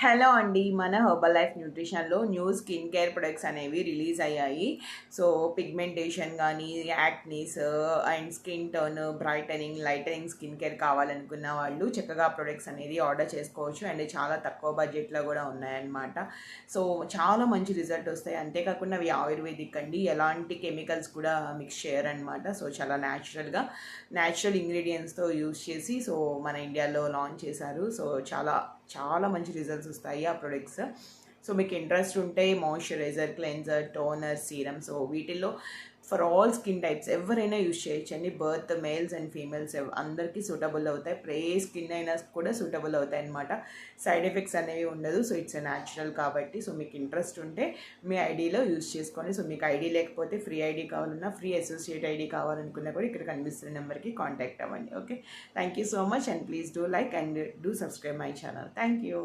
Hello అండి, మన Herbalife న్యూట్రిషన్లో న్యూ స్కిన్ కేర్ ప్రొడక్ట్స్ అనేవి రిలీజ్ అయ్యాయి. సో పిగ్మెంటేషన్ కానీ, acnes and skin tone, brightening, lightening skin care కావాలనుకున్న వాళ్ళు చక్కగా ప్రొడక్ట్స్ అనేది ఆర్డర్ చేసుకోవచ్చు. అండ్ చాలా తక్కువ బడ్జెట్లో కూడా ఉన్నాయన్నమాట. సో చాలా మంచి రిజల్ట్ వస్తాయి. అంతేకాకుండా అవి ఆయుర్వేదిక్ అండి, ఎలాంటి కెమికల్స్ కూడా మిక్స్ చేయరనమాట. సో చాలా న్యాచురల్ ఇంగ్రీడియంట్స్తో యూస్ చేసి సో మన ఇండియాలో లాంచ్ చేశారు. సో చాలా మంచి రిజల్ట్స్ వస్తాయి ఆ ప్రొడక్ట్స్. సో మీకు ఇంట్రెస్ట్ ఉంటే moisturiser, cleanser, toner, serum, so వీటిల్లో ఫర్ ఆల్ స్కిన్ టైప్స్ ఎవరైనా యూజ్ చేయొచ్చండి. బర్త్ మేల్స్ అండ్ ఫీమేల్స్ అందరికీ సూటబుల్ అవుతాయి. ఏ స్కిన్ అయినా కూడా సూటబుల్ అవుతాయి అన్నమాట. సైడ్ ఎఫెక్ట్స్ అనేవి ఉండదు. సో ఇట్స్ న్యాచురల్ కాబట్టి సో మీకు ఇంట్రెస్ట్ ఉంటే మీ ఐడీలో యూజ్ చేసుకోండి. సో మీకు ఐడి లేకపోతే ఫ్రీ ఐడి కావాలన్నా, ఫ్రీ అసోసియేట్ ఐడి కావాలనుకున్నా కూడా ఇక్కడ కనిపిస్తున్న నెంబర్కి కాంటాక్ట్ అవ్వండి. Okay, thank you so much and please do like and do subscribe my channel. Thank you.